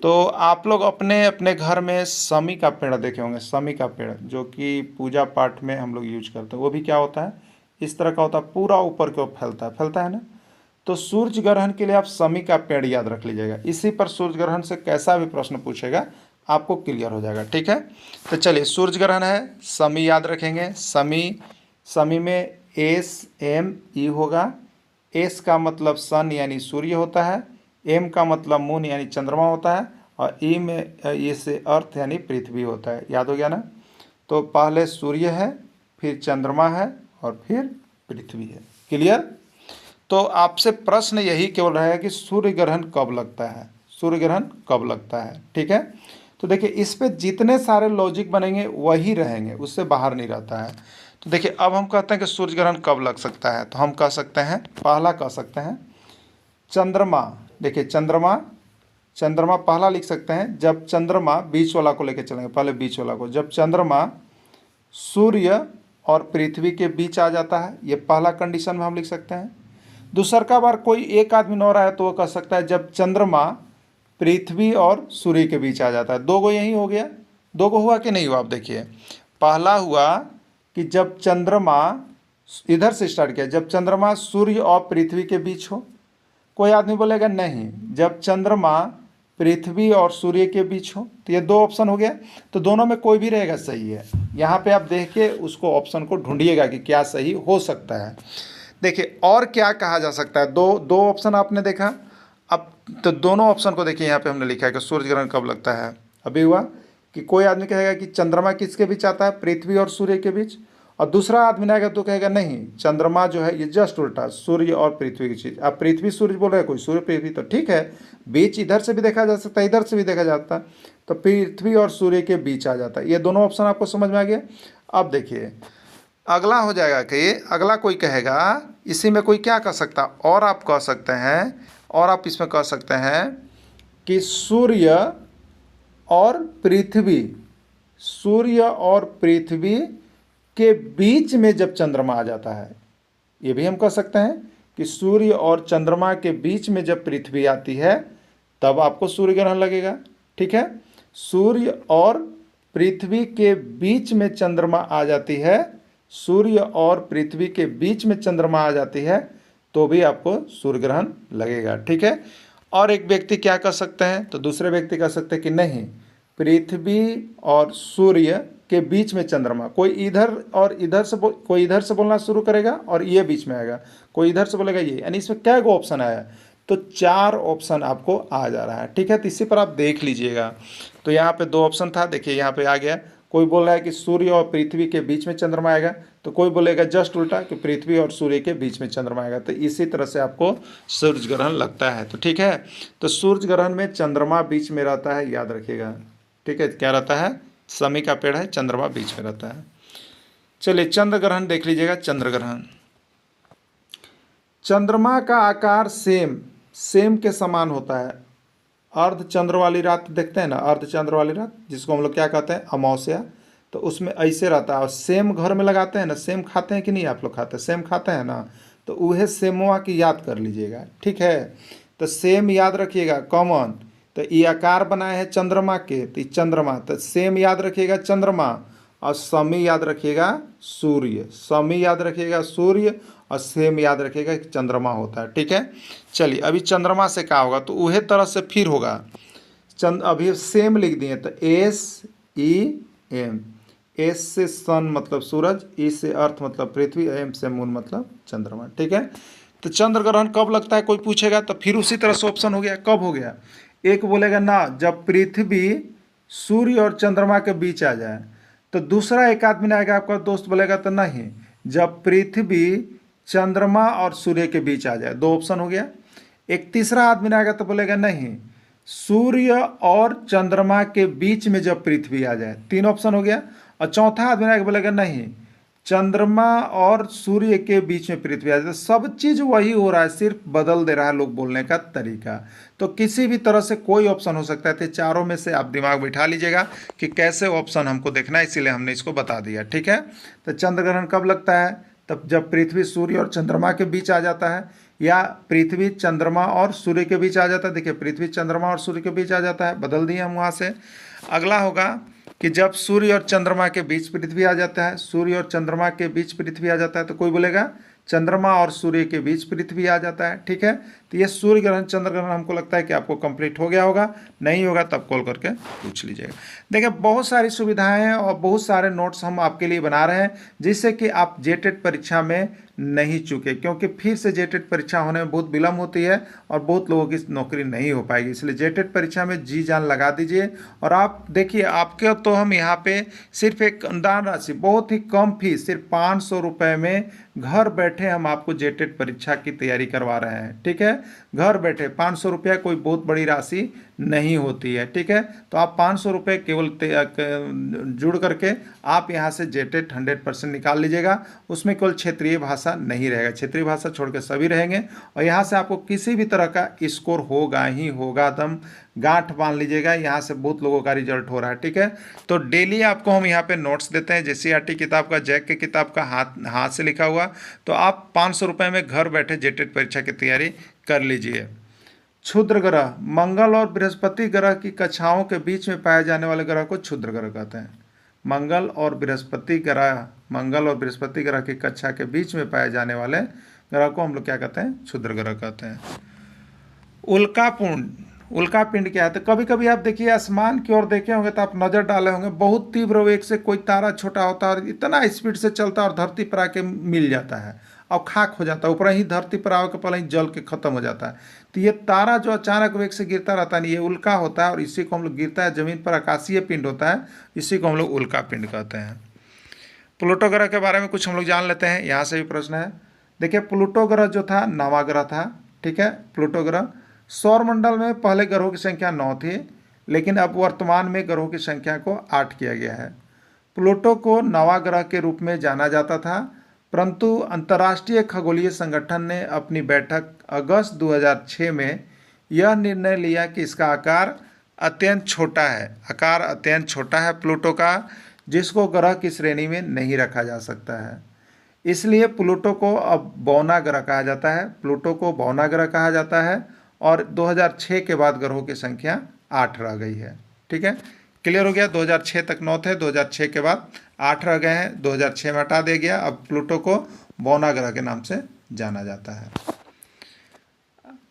तो आप लोग अपने अपने घर में समी का पेड़ देखे होंगे, समी का पेड़ जो कि पूजा पाठ में हम लोग यूज करते हैं। वो भी क्या होता है? इस तरह का होता है, पूरा ऊपर की ओर फैलता है ना। तो सूर्य ग्रहण के लिए आप समी का पेड़ याद रख लीजिएगा। इसी पर सूर्य ग्रहण से कैसा भी प्रश्न पूछेगा आपको क्लियर हो जाएगा। ठीक है, तो चलिए सूर्य ग्रहण है, समी याद रखेंगे। समी में SME होगा। S का मतलब सन यानी सूर्य होता है, M का मतलब मून यानी चंद्रमा होता है, और E में E से अर्थ यानी पृथ्वी होता है। याद हो गया ना? तो पहले सूर्य है, फिर चंद्रमा है और फिर पृथ्वी है। क्लियर? तो आपसे प्रश्न यही केवल रहेगा कि सूर्य ग्रहण कब लगता है। सूर्य ग्रहण कब लगता है? ठीक है, तो देखिए इस पे जितने सारे लॉजिक बनेंगे वही रहेंगे, उससे बाहर नहीं रहता है। तो देखिए अब हम कहते हैं कि सूर्य ग्रहण कब लग सकता है, तो हम कह सकते हैं, पहला कह सकते हैं चंद्रमा। देखिए चंद्रमा, चंद्रमा पहला लिख सकते हैं जब चंद्रमा, बीच वाला को लेकर चलेंगे, पहले बीच वाला को, जब चंद्रमा सूर्य और पृथ्वी के बीच आ जाता है, ये पहला कंडीशन में हम लिख सकते हैं। दूसर का बार कोई एक आदमी न हो रहा है तो वो कह सकता है जब चंद्रमा पृथ्वी और सूर्य के बीच आ जाता है। दो गो यही हो गया, दो गो हुआ कि नहीं हुआ। आप देखिए पहला हुआ कि जब चंद्रमा, इधर से स्टार्ट किया, जब चंद्रमा सूर्य और पृथ्वी के बीच हो। कोई आदमी बोलेगा नहीं, जब चंद्रमा पृथ्वी और सूर्य के बीच हो। तो ये दो ऑप्शन हो गया, तो दोनों में कोई भी रहेगा सही है। यहाँ पे आप देख के उसको ऑप्शन को ढूंढिएगा कि क्या सही हो सकता है। देखिए और क्या कहा जा सकता है, दो दो ऑप्शन आपने देखा। अब तो दोनों ऑप्शन को देखिए, यहाँ पे हमने लिखा है कि सूर्य ग्रहण कब लगता है। अभी हुआ कि कोई आदमी कहेगा कि चंद्रमा किसके बीच आता है, पृथ्वी और सूर्य के बीच, और दूसरा आदमी आएगा तो कहेगा नहीं, चंद्रमा जो है ये जस्ट उल्टा, सूर्य और पृथ्वी की चीज़। अब पृथ्वी सूर्य बोल रहे हैं, कोई सूर्य पृथ्वी, तो ठीक है, बीच इधर से भी देखा जा सकता है, इधर से भी देखा जाता है, तो पृथ्वी और सूर्य के बीच आ जाता है। ये दोनों ऑप्शन आपको समझ में आ गया। अब देखिए अगला हो जाएगा कि अगला कोई कहेगा, इसी में कोई क्या कह सकता, और आप कह सकते हैं, और आप इसमें कह सकते हैं कि सूर्य और पृथ्वी, सूर्य और पृथ्वी के बीच में जब चंद्रमा आ जाता है, ये भी हम कह सकते हैं कि सूर्य और चंद्रमा के बीच में जब पृथ्वी आती है तब आपको सूर्य ग्रहण लगेगा। ठीक है, सूर्य और पृथ्वी के बीच में चंद्रमा आ जाती है, सूर्य और पृथ्वी के बीच में चंद्रमा आ जाती है तो भी आपको सूर्य ग्रहण लगेगा। ठीक है, और एक व्यक्ति क्या कर सकते हैं, तो दूसरे व्यक्ति कह सकते हैं कि नहीं, पृथ्वी और सूर्य के बीच में चंद्रमा, कोई इधर और इधर से कोई इधर से बोलना शुरू करेगा और ये बीच में आएगा, कोई इधर से बोलेगा ये, यानी इसमें क्या गो ऑप्शन आया, तो 4 ऑप्शन आपको आ जा रहा है। ठीक है, तो इसी पर आप देख लीजिएगा। तो यहाँ पे 2 ऑप्शन था, देखिए यहाँ पे आ गया। कोई बोल रहा है कि सूर्य और पृथ्वी के बीच में चंद्रमा आएगा, तो कोई बोलेगा जस्ट उल्टा कि पृथ्वी और सूर्य के बीच में चंद्रमा आएगा। तो इसी तरह से आपको सूर्य ग्रहण लगता है। तो ठीक है, तो सूर्य ग्रहण में चंद्रमा बीच में रहता है, याद रखिएगा। ठीक है, क्या रहता है, शमी का पेड़ है, चंद्रमा बीच में रहता है। चलिए चंद्र ग्रहण देख लीजिएगा। चंद्र ग्रहण, चंद्रमा का आकार सेम के समान होता है। अर्ध चंद्र वाली रात देखते हैं ना, अर्ध चंद्र वाली रात जिसको हम लोग क्या कहते हैं, अमावस्या, तो उसमें ऐसे रहता है। और सेम घर में लगाते हैं ना, सेम खाते हैं कि नहीं, आप लोग खाते हैं, सेम खाते हैं ना, तो वह सेमवा की याद कर लीजिएगा। ठीक है, तो सेम याद रखिएगा, कॉमन। तो ये आकार बनाए हैं चंद्रमा के, तो चंद्रमा, तो सेम याद रखिएगा चंद्रमा, और शमी याद रखिएगा सूर्य, शमी याद रखिएगा सूर्य, और सेम याद रखिएगा कि चंद्रमा होता है। ठीक है, चलिए अभी चंद्रमा से क्या होगा, तो वही तरह से फिर होगा। अभी सेम लिख दिए, तो SEM, एस से सन मतलब सूरज, ई से अर्थ मतलब पृथ्वी, एम से मून मतलब चंद्रमा। ठीक है, तो चंद्र ग्रहण कब लगता है कोई पूछेगा, तो फिर उसी तरह से ऑप्शन हो गया। कब हो गया, एक बोलेगा ना जब पृथ्वी सूर्य और चंद्रमा के बीच आ जाए, तो दूसरा एक आदमी ने आएगा, आपका दोस्त बोलेगा तो नहीं, जब पृथ्वी चंद्रमा और सूर्य के बीच आ जाए। 2 ऑप्शन हो गया। एक तीसरा आदमी आएगा तो बोलेगा नहीं, सूर्य और चंद्रमा के बीच में जब पृथ्वी आ जाए। 3 ऑप्शन हो गया। और चौथा आदमी आएगा बोलेगा नहीं, चंद्रमा और सूर्य के बीच में पृथ्वी आ जाए। सब चीज़ वही हो रहा है, सिर्फ बदल दे रहा है लोग बोलने का तरीका। तो किसी भी तरह से कोई ऑप्शन हो सकता है। तो चारों में से आप दिमाग बिठा लीजिएगा कि कैसे ऑप्शन हमको देखना है, इसीलिए हमने इसको बता दिया। ठीक है, तो चंद्र ग्रहण कब लगता है, तब जब पृथ्वी सूर्य और चंद्रमा के बीच आ जाता है, या पृथ्वी चंद्रमा और सूर्य के बीच आ जाता है। देखिए पृथ्वी चंद्रमा और सूर्य के बीच आ जाता है, बदल दिए हम वहाँ से। अगला होगा कि जब सूर्य और चंद्रमा के बीच पृथ्वी आ जाता है, सूर्य और चंद्रमा के बीच पृथ्वी आ जाता है, तो कोई बोलेगा चंद्रमा और सूर्य के बीच पृथ्वी आ जाता है। ठीक है, तो ये सूर्य ग्रहण चंद्र ग्रहण हमको लगता है कि आपको कंप्लीट हो गया होगा। नहीं होगा तब कॉल करके पूछ लीजिएगा। देखिए बहुत सारी सुविधाएं हैं और बहुत सारे नोट्स हम आपके लिए बना रहे हैं, जिससे कि आप जेटेट परीक्षा में नहीं चूके, क्योंकि फिर से जेटेट परीक्षा होने में बहुत विलम्ब होती है और बहुत लोगों की नौकरी नहीं हो पाएगी। इसलिए जेटेट परीक्षा में जी जान लगा दीजिए। और आप देखिए, आपके तो हम यहाँ पे सिर्फ एक अनुदान राशि, बहुत ही कम फीस, सिर्फ 500 रुपये में घर बैठे हम आपको जेटेट परीक्षा की तैयारी करवा रहे हैं। ठीक है, घर बैठे 500 रुपया कोई बहुत बड़ी राशि नहीं होती है। ठीक है, तो आप 500 रुपये केवल जुड़ करके आप यहाँ से जेटेट 100% निकाल लीजिएगा। उसमें केवल क्षेत्रीय भाषा नहीं रहेगा, क्षेत्रीय भाषा छोड़ के सभी रहेंगे। और यहाँ से आपको किसी भी तरह का स्कोर होगा ही होगा, दम गांठ बांध लीजिएगा। यहाँ से बहुत लोगों का रिजल्ट हो रहा है। ठीक है, तो डेली आपको हम यहाँ पे नोट्स देते हैं। जेसीईआरटी किताब का, जैक की किताब का हाथ से लिखा हुआ, तो आप 500 रुपये में घर बैठे जेटेट परीक्षा की तैयारी कर लीजिए। क्षुद्र ग्रह, मंगल और बृहस्पति ग्रह की कक्षाओं के बीच में पाए जाने वाले ग्रह को क्षुद्र ग्रह कहते हैं। मंगल और बृहस्पति ग्रह की कक्षा के बीच में पाए जाने वाले ग्रह को हम लोग क्या कहते हैं? क्षुद्र ग्रह कहते हैं। उल्कापिंड क्या है? तो कभी कभी आप देखिए आसमान की ओर देखे होंगे तो आप नजर डाले होंगे, बहुत तीव्र वेग से कोई तारा छोटा होता है और इतना स्पीड से चलता है और धरती पर आके मिल जाता है और खाक हो जाता है, ऊपर ही धरती पर आके पहले ही जल के खत्म हो जाता है। तो ये तारा जो अचानक वेग से गिरता रहता है, ये उल्का होता है और इसी को हम लोग, गिरता है जमीन पर, आकाशीय पिंड होता है, इसी को हम लोग उल्का पिंड कहते हैं। प्लूटो ग्रह के बारे में कुछ हम लोग जान लेते हैं, यहाँ से भी प्रश्न है। देखिए, प्लूटो ग्रह जो था नवा ग्रह था। ठीक है, प्लूटो ग्रह सौरमंडल में पहले ग्रहों की संख्या 9 थी, लेकिन अब वर्तमान में ग्रहों की संख्या को 8 किया गया है। प्लूटो को नवा ग्रह के रूप में जाना जाता था, परंतु अंतर्राष्ट्रीय खगोलीय संगठन ने अपनी बैठक अगस्त 2006 में यह निर्णय लिया कि इसका आकार अत्यंत छोटा है प्लूटो का, जिसको ग्रह की श्रेणी में नहीं रखा जा सकता है। इसलिए प्लूटो को अब बौना ग्रह कहा जाता है और 2006 के बाद ग्रहों की संख्या 8 रह गई है। ठीक है, क्लियर हो गया। 2006 तक 9 थे, 2006 के बाद 8 रह गए हैं, 2006 में हटा दिया गया। अब प्लूटो को बौना ग्रह के नाम से जाना जाता है।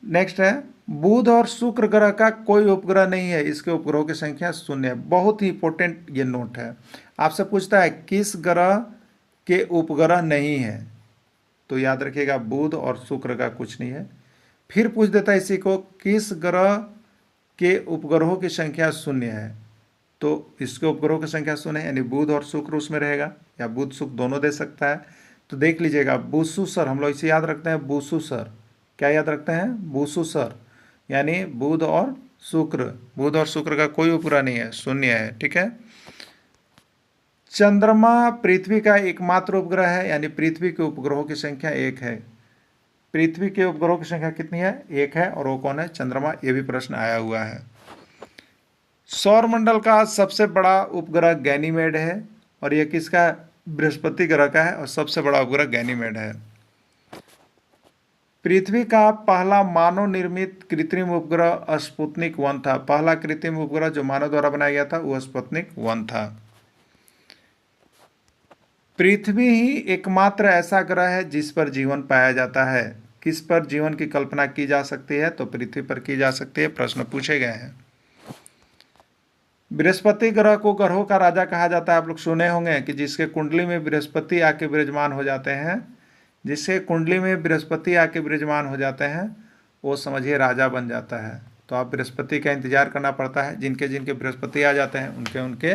नेक्स्ट है, बुध और शुक्र ग्रह का कोई उपग्रह नहीं है, इसके उपग्रहों की संख्या 0 है। बहुत ही इंपॉर्टेंट ये नोट है, आपसे पूछता है किस ग्रह के उपग्रह नहीं है, तो याद रखिएगा बुध और शुक्र का कुछ नहीं है। फिर पूछ देता है इसी को, किस ग्रह के उपग्रहों की संख्या 0 है, तो इसके उपग्रहों की संख्या 0 है, यानी बुध और शुक्र उसमें रहेगा, या बुध शुक्र दोनों दे सकता है। तो देख लीजिएगा, बुधसुसर, हम लोग इसे याद रखते हैं, बुधसुसर। क्या याद रखते हैं? बुधसुसर, यानी बुध और शुक्र का कोई उपग्रह नहीं है, 0 है। ठीक है, चंद्रमा पृथ्वी का एकमात्र उपग्रह है, यानी पृथ्वी के उपग्रहों की संख्या 1 है। पृथ्वी के उपग्रहों की संख्या कितनी है? 1 है, और वो कौन है? चंद्रमा। ये भी प्रश्न आया हुआ है। सौरमंडल का सबसे बड़ा उपग्रह गैनीमेड है, और ये किसका? बृहस्पति ग्रह का है, और सबसे बड़ा उपग्रह गैनीमेड है। पृथ्वी का पहला मानव निर्मित कृत्रिम उपग्रह स्पुतनिक 1 था। पहला कृत्रिम उपग्रह जो मानव द्वारा बनाया गया था वो स्पुतनिक 1 था। पृथ्वी ही एकमात्र ऐसा ग्रह है जिस पर जीवन पाया जाता है। किस पर जीवन की कल्पना की जा सकती है? तो पृथ्वी पर की जा सकती है। प्रश्न पूछे गए हैं। बृहस्पति ग्रह को ग्रहों का राजा कहा जाता है। आप लोग सुने होंगे कि जिसके कुंडली में बृहस्पति आके विराजमान हो जाते हैं, वो समझिए राजा बन जाता है। तो आप बृहस्पति का इंतजार करना पड़ता है। जिनके जिनके बृहस्पति आ जाते हैं उनके उनके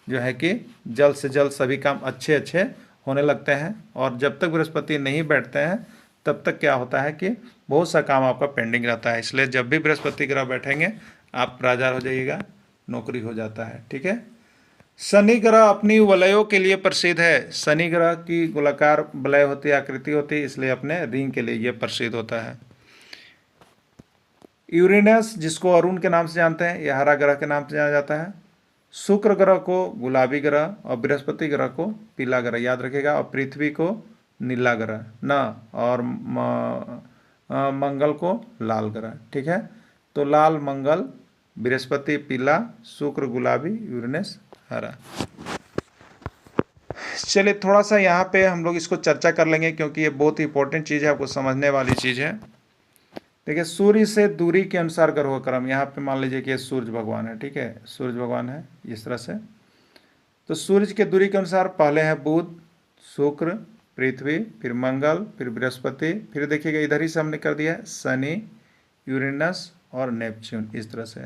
जो है कि जल्द से जल्द सभी काम अच्छे अच्छे होने लगते हैं, और जब तक बृहस्पति नहीं बैठते हैं तब तक क्या होता है कि बहुत सा काम आपका पेंडिंग रहता है। इसलिए जब भी बृहस्पति ग्रह बैठेंगे आप राजा हो जाइएगा, नौकरी हो जाता है। ठीक है, शनि ग्रह अपनी वलयों के लिए प्रसिद्ध है। शनि ग्रह की गोलाकार वलय होती है, आकृति होती है, इसलिए अपने रिंग के लिए यह प्रसिद्ध होता है। यूरेनस, जिसको अरुण के नाम से जानते हैं, यह हरा ग्रह के नाम से जाना जाता है। शुक्र ग्रह को गुलाबी ग्रह और बृहस्पति ग्रह को पीला ग्रह याद रखेगा, और पृथ्वी को नीला ग्रह न, और मंगल को लाल ग्रह। ठीक है, तो लाल मंगल, बृहस्पति पीला, शुक्र गुलाबी, यूरेनस हरा। चलिए थोड़ा सा यहाँ पे हम लोग इसको चर्चा कर लेंगे, क्योंकि ये बहुत ही इंपॉर्टेंट चीज़ है, आपको समझने वाली चीज़ है। देखिए, सूर्य से दूरी के अनुसार ग्रहों का क्रम। यहाँ पे मान लीजिए कि ये सूर्य भगवान है। ठीक है, सूर्य भगवान है इस तरह से। तो सूर्य के दूरी के अनुसार पहले है बुध, शुक्र, पृथ्वी, फिर मंगल, फिर बृहस्पति, फिर देखिएगा इधर ही से हमने कर दिया है शनि, यूरेनस और नेपच्यून, इस तरह से।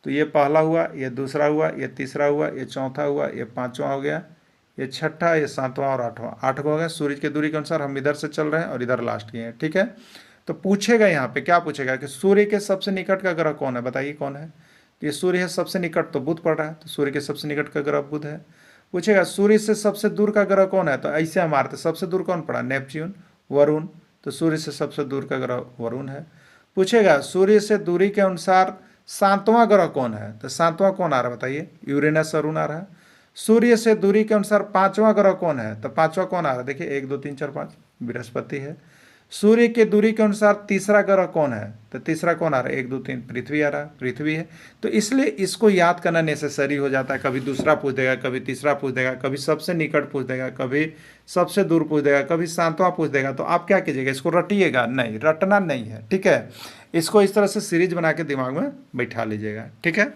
तो ये पहला हुआ, ये दूसरा हुआ, ये तीसरा हुआ, ये चौथा हुआ, ये पाँचवा हो गया, ये छठा, ये सातवां और आठवां। 8 हो गया। सूर्य की दूरी के अनुसार हम इधर से चल रहे हैं और इधर लास्ट किए हैं। ठीक है, तो पूछेगा यहाँ पे क्या पूछेगा कि सूर्य के सबसे निकट का ग्रह कौन है, बताइए कौन है। तो ये सूर्य है सबसे निकट, तो बुध पड़ रहा है, तो सूर्य के सबसे निकट का ग्रह बुध है। पूछेगा सूर्य से सबसे दूर का ग्रह कौन है, तो ऐसे हम मारते सबसे दूर कौन पड़ा, नेपच्यून, वरुण, तो सूर्य से सबसे दूर का ग्रह वरुण है। पूछेगा सूर्य से दूरी के अनुसार सातवां ग्रह कौन है, तो सातवां कौन आ रहा है बताइए, यूरेनस अरुण आ रहा है। सूर्य से दूरी के अनुसार पांचवां ग्रह कौन है, तो पांचवा कौन आ रहा है, देखिए 1 2 3 4 5, बृहस्पति है। सूर्य के दूरी के अनुसार तीसरा ग्रह कौन है, तो तीसरा कौन आ रहा है, 1 2 3, पृथ्वी आ रहा है, पृथ्वी है। तो इसलिए इसको याद करना नेसेसरी हो जाता है, कभी दूसरा पूछ देगा, कभी तीसरा पूछ देगा, कभी सबसे निकट पूछ देगा, कभी सबसे दूर पूछ देगा, कभी सातवां पूछ देगा। तो आप क्या कीजिएगा, इसको रटिएगा नहीं, रटना नहीं है, ठीक है। इसको इस तरह से सीरीज बना के दिमाग में बैठा लीजिएगा, ठीक है।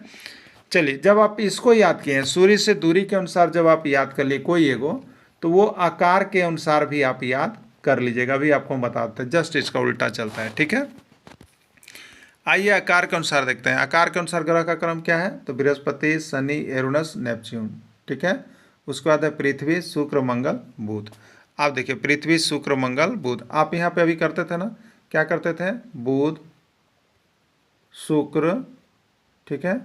चलिए, जब आप इसको याद किए हैं, सूर्य से दूरी के अनुसार जब आप याद कर लिए कोई एगो, तो वो आकार के अनुसार भी आप याद कर लीजिएगा। अभी आपको बताते हैं, जस्ट इसका उल्टा चलता है, ठीक है। आइए आकार के अनुसार देखते हैं। आकार के अनुसार ग्रह का क्रम क्या है, तो बृहस्पति, शनि, एरोनस, नेपच्यून, ठीक है। उसके बाद है पृथ्वी, शुक्र, मंगल, बुध। आप देखिए पृथ्वी, शुक्र, मंगल, बुध। आप यहाँ पे अभी करते थे ना, क्या करते थे, बुध, शुक्र, ठीक है।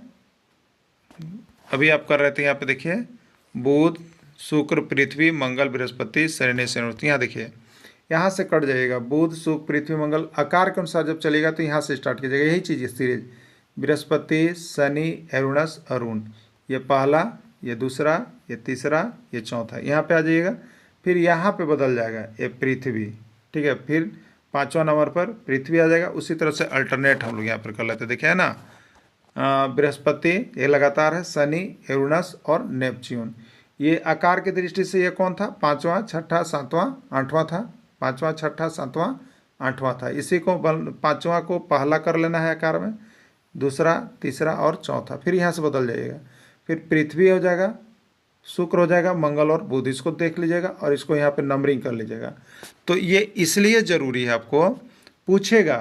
अभी आप कर रहे थे यहाँ पे देखिए बुध, शुक्र, पृथ्वी, मंगल, बृहस्पति, शनि, शनि। यहाँ देखिए यहाँ से कट जाइएगा, बुध, शुक्र, पृथ्वी, मंगल। आकार के अनुसार जब चलेगा तो यहाँ से स्टार्ट कीजिएगा, यही चीज़ सीरीज, बृहस्पति, शनि, एरुणस, अरुण, ये पहला, ये दूसरा, ये तीसरा, ये चौथा, यहाँ पे आ जाइएगा। फिर यहाँ पे बदल जाएगा, ये पृथ्वी, ठीक है। फिर पाँचवा नंबर पर पृथ्वी आ जाएगा। उसी तरह से अल्टरनेट हम लोग यहाँ पर कर लेते हैं, देखिए है ना, बृहस्पति ये लगातार है, शनि, एरुणस और नेपच्यून। ये आकार की दृष्टि से ये कौन था, पाँचवा, छठा, सातवां, आठवां था, पाँचवा, छठा, सातवां, आठवां था। इसी को पाँचवा को पहला कर लेना है आकार में, दूसरा, तीसरा और चौथा। फिर यहाँ से बदल जाइएगा, फिर पृथ्वी हो जाएगा, शुक्र हो जाएगा, मंगल और बुध। इसको देख लीजिएगा और इसको यहाँ पे नंबरिंग कर लीजिएगा। तो ये इसलिए ज़रूरी है, आपको पूछेगा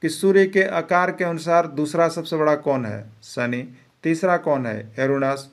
कि सूर्य के आकार के अनुसार दूसरा सबसे बड़ा कौन है, शनि, तीसरा कौन है, एरुणस,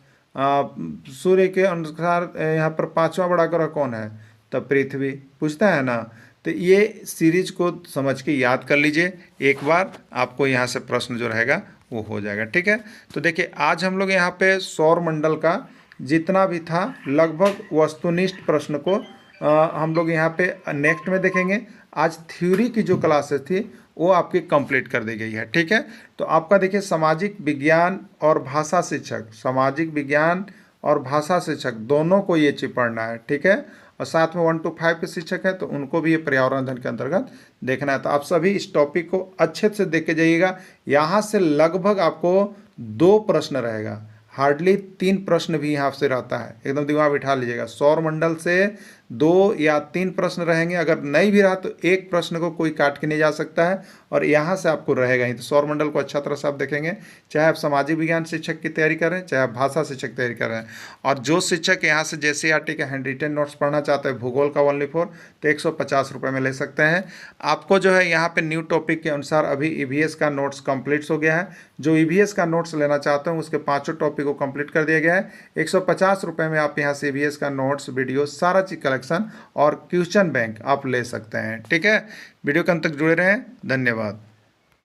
सूर्य के अनुसार यहाँ पर पांचवा बड़ा ग्रह कौन है, तब पृथ्वी, पूछता है ना। तो ये सीरीज को समझ के याद कर लीजिए, एक बार आपको यहाँ से प्रश्न जो रहेगा वो हो जाएगा, ठीक है। तो देखिए आज हम लोग यहाँ पे सौर मंडल का जितना भी था लगभग वस्तुनिष्ठ प्रश्न को हम लोग यहाँ पे नेक्स्ट में देखेंगे। आज थ्योरी की जो क्लासेस थी वो आपकी कंप्लीट कर दी गई है, ठीक है। तो आपका देखिए सामाजिक विज्ञान और भाषा शिक्षक, सामाजिक विज्ञान और भाषा शिक्षक दोनों को ये चीज पढ़ना है, ठीक है। और साथ में 1 to 5 के शिक्षक है तो उनको भी ये पर्यावरण अध्ययन के अंतर्गत देखना है। तो आप सभी इस टॉपिक को अच्छे से देख के जाइएगा। यहाँ से लगभग आपको 2 प्रश्न रहेगा, हार्डली 3 प्रश्न भी यहाँ से रहता है, एकदम दिमाग बिठा लीजिएगा। सौर मंडल से 2 या 3 प्रश्न रहेंगे, अगर नहीं भी रहा तो 1 प्रश्न को कोई काट के नहीं जा सकता है और यहाँ से आपको रहेगा ही। तो सौर मंडल को अच्छा तरह से आप देखेंगे, चाहे आप सामाजिक विज्ञान शिक्षक की तैयारी कर रहे हैं, चाहे आप भाषा शिक्षक तैयारी कर रहे हैं। और जो शिक्षक यहाँ से JCERT के हैंड रिटन नोट्स पढ़ना चाहते हैं भूगोल का 1/4, तो 150 रुपये में ले सकते हैं। आपको जो है यहाँ पे न्यू टॉपिक के अनुसार अभी EVS का नोट्स कंप्लीट हो गया है। जो EVS का नोट्स लेना चाहते हैं उसके 5 टॉपिक को कंप्लीट कर दिया गया है। 150 रुपये में आप यहाँ से EVS का नोट्स, वीडियो, सारा चीज कलेक्शन और क्वेश्चन बैंक आप ले सकते हैं, ठीक है। वीडियो के अंत तक जुड़े रहें, धन्यवाद।